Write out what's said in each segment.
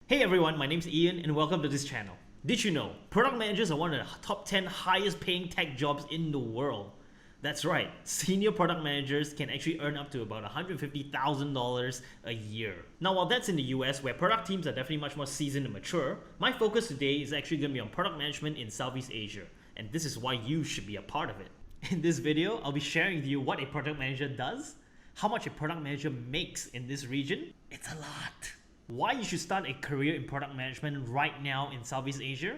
Hey everyone, my name's Ian and welcome to this channel. Did you know, product managers are one of the top 10 highest paying tech jobs in the world? That's right, senior product managers can actually earn up to about $150,000 a year. Now while that's in the US where product teams are definitely much more seasoned and mature, my focus today is actually going to be on product management in Southeast Asia, and this is why you should be a part of it. In this video, I'll be sharing with you what a product manager does, how much a product manager makes in this region. It's a lot. Why you should start a career in product management right now in Southeast Asia,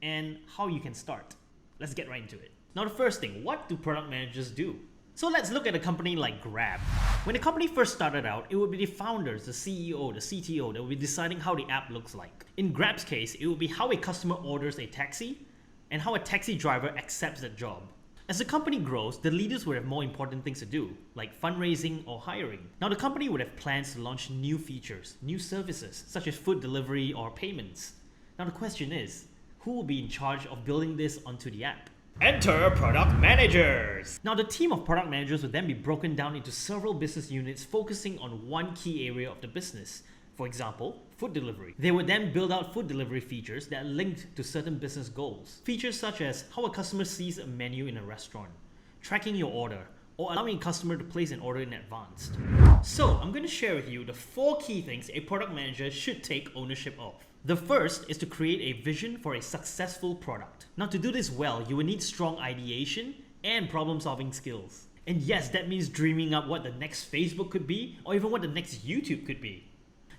and how you can start. Let's get right into it. Now the first thing, what do product managers do? So let's look at a company like Grab. When the company first started out, it would be the founders, the CEO, the CTO that would be deciding how the app looks like. In Grab's case, it would be how a customer orders a taxi and how a taxi driver accepts that job. As the company grows, the leaders would have more important things to do, like fundraising or hiring. Now the company would have plans to launch new features, new services, such as food delivery or payments. Now the question is, who will be in charge of building this onto the app? Enter product managers! Now the team of product managers would then be broken down into several business units focusing on one key area of the business. For example, food delivery. They would then build out food delivery features that are linked to certain business goals. Features such as how a customer sees a menu in a restaurant, tracking your order, or allowing a customer to place an order in advance. So I'm going to share with you the 4 key things a product manager should take ownership of. The first is to create a vision for a successful product. Now to do this well, you will need strong ideation and problem-solving skills. And yes, that means dreaming up what the next Facebook could be, or even what the next YouTube could be.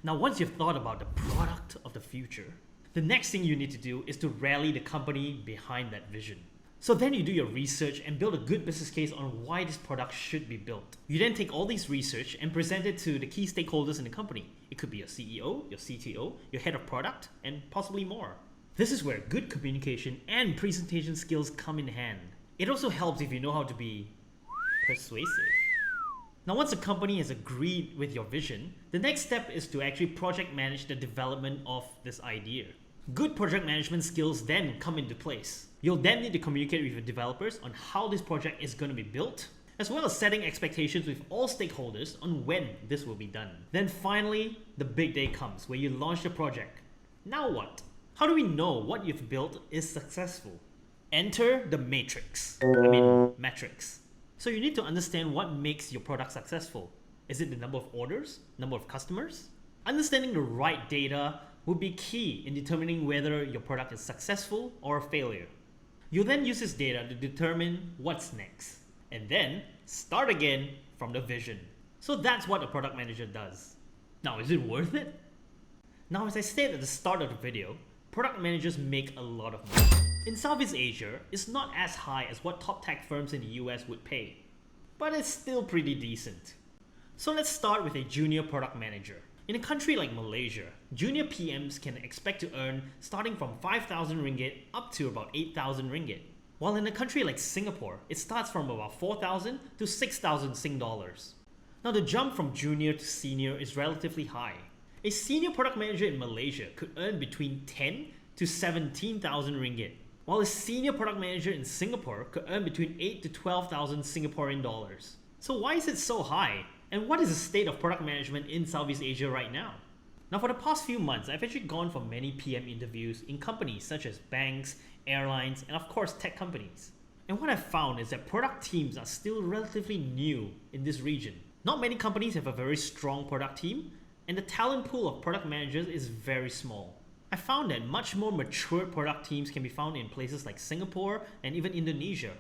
Now once you've thought about the product of the future, the next thing you need to do is to rally the company behind that vision. So then you do your research and build a good business case on why this product should be built. You then take all this research and present it to the key stakeholders in the company. It could be your CEO, your CTO, your head of product, and possibly more. This is where good communication and presentation skills come in hand. It also helps if you know how to be persuasive. Now once a company has agreed with your vision, the next step is to actually project manage the development of this idea. Good project management skills then come into place. You'll then need to communicate with your developers on how this project is going to be built, as well as setting expectations with all stakeholders on when this will be done. Then finally, the big day comes where you launch the project. Now what? How do we know what you've built is successful? Enter the metrics. So you need to understand what makes your product successful. Is it the number of orders? Number of customers? Understanding the right data would be key in determining whether your product is successful or a failure. You'll then use this data to determine what's next, and then start again from the vision. So that's what a product manager does. Now, is it worth it? Now, as I said at the start of the video, product managers make a lot of money. In Southeast Asia, it's not as high as what top tech firms in the US would pay, but it's still pretty decent. So let's start with a junior product manager. In a country like Malaysia, junior PMs can expect to earn starting from 5,000 ringgit up to about 8,000 ringgit. While in a country like Singapore, it starts from about 4,000 to 6,000 Sing dollars. Now the jump from junior to senior is relatively high. A senior product manager in Malaysia could earn between 10 to 17,000 ringgit, while a senior product manager in Singapore could earn between 8 to 12,000 Singaporean dollars. So why is it so high? And what is the state of product management in Southeast Asia right now? Now for the past few months, I've actually gone for many PM interviews in companies such as banks, airlines, and of course tech companies. And what I've found is that product teams are still relatively new in this region. Not many companies have a very strong product team, and the talent pool of product managers is very small. I found that much more mature product teams can be found in places like Singapore and even Indonesia.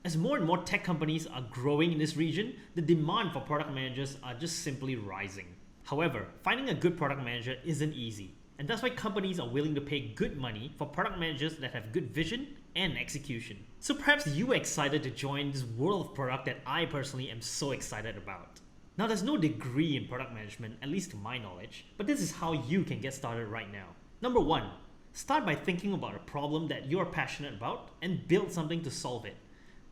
As more and more tech companies are growing in this region, the demand for product managers are just simply rising. However, finding a good product manager isn't easy, and that's why companies are willing to pay good money for product managers that have good vision and execution. So perhaps you are excited to join this world of product that I personally am so excited about. Now there's no degree in product management, at least to my knowledge, but this is how you can get started right now. Number 1, start by thinking about a problem that you're passionate about and build something to solve it.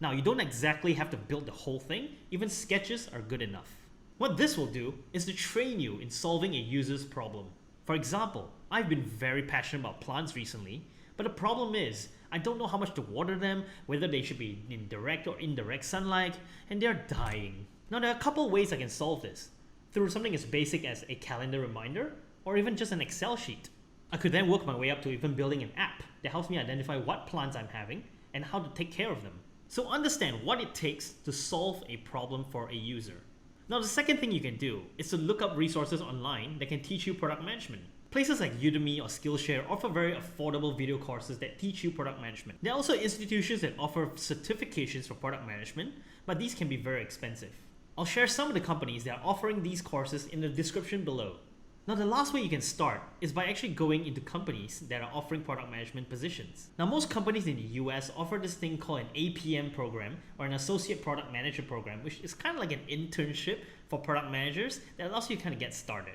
Now you don't exactly have to build the whole thing, even sketches are good enough. What this will do is to train you in solving a user's problem. For example, I've been very passionate about plants recently, but the problem is I don't know how much to water them, whether they should be in direct or indirect sunlight, and they're dying. Now there are a couple ways I can solve this, through something as basic as a calendar reminder, or even just an Excel sheet. I could then work my way up to even building an app that helps me identify what plants I'm having and how to take care of them. So understand what it takes to solve a problem for a user. Now the second thing you can do is to look up resources online that can teach you product management. Places like Udemy or Skillshare offer very affordable video courses that teach you product management. There are also institutions that offer certifications for product management, but these can be very expensive. I'll share some of the companies that are offering these courses in the description below. Now the last way you can start is by actually going into companies that are offering product management positions. Now most companies in the US offer this thing called an APM program or an Associate Product Manager program, which is kind of like an internship for product managers that allows you to kind of get started.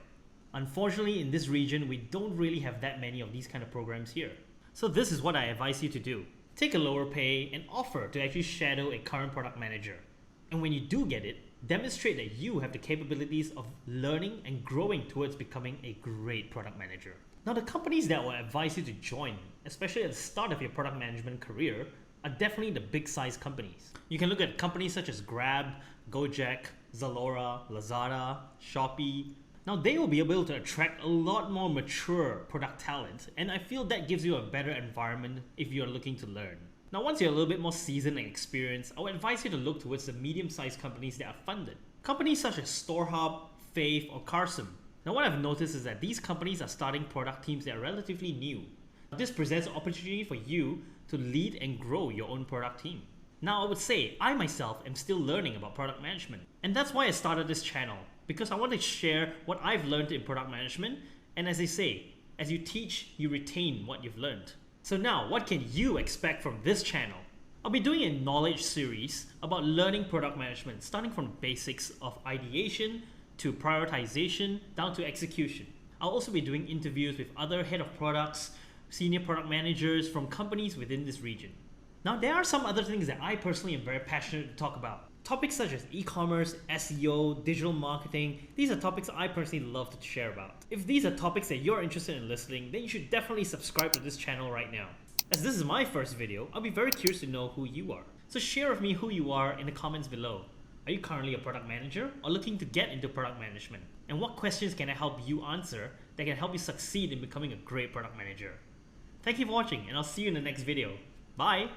Unfortunately, in this region, we don't really have that many of these kind of programs here. So this is what I advise you to do. Take a lower pay and offer to actually shadow a current product manager. And when you do get it, demonstrate that you have the capabilities of learning and growing towards becoming a great product manager. Now the companies that will advise you to join, especially at the start of your product management career, are definitely the big size companies. You can look at companies such as Grab, Gojek, Zalora, Lazada, Shopee. Now they will be able to attract a lot more mature product talent, and I feel that gives you a better environment if you're looking to learn. Now once you're a little bit more seasoned and experienced, I would advise you to look towards the medium-sized companies that are funded. Companies such as StoreHub, Faith, or Carsome. Now what I've noticed is that these companies are starting product teams that are relatively new. This presents an opportunity for you to lead and grow your own product team. Now I would say, I myself am still learning about product management. And that's why I started this channel, because I want to share what I've learned in product management, and as they say, as you teach, you retain what you've learned. So now, what can you expect from this channel? I'll be doing a knowledge series about learning product management, starting from the basics of ideation to prioritization down to execution. I'll also be doing interviews with other head of products, senior product managers from companies within this region. Now there are some other things that I personally am very passionate to talk about. Topics such as e-commerce, SEO, digital marketing, these are topics I personally love to share about. If these are topics that you're interested in listening, then you should definitely subscribe to this channel right now. As this is my first video, I'll be very curious to know who you are. So share with me who you are in the comments below. Are you currently a product manager or looking to get into product management? And what questions can I help you answer that can help you succeed in becoming a great product manager? Thank you for watching, and I'll see you in the next video. Bye!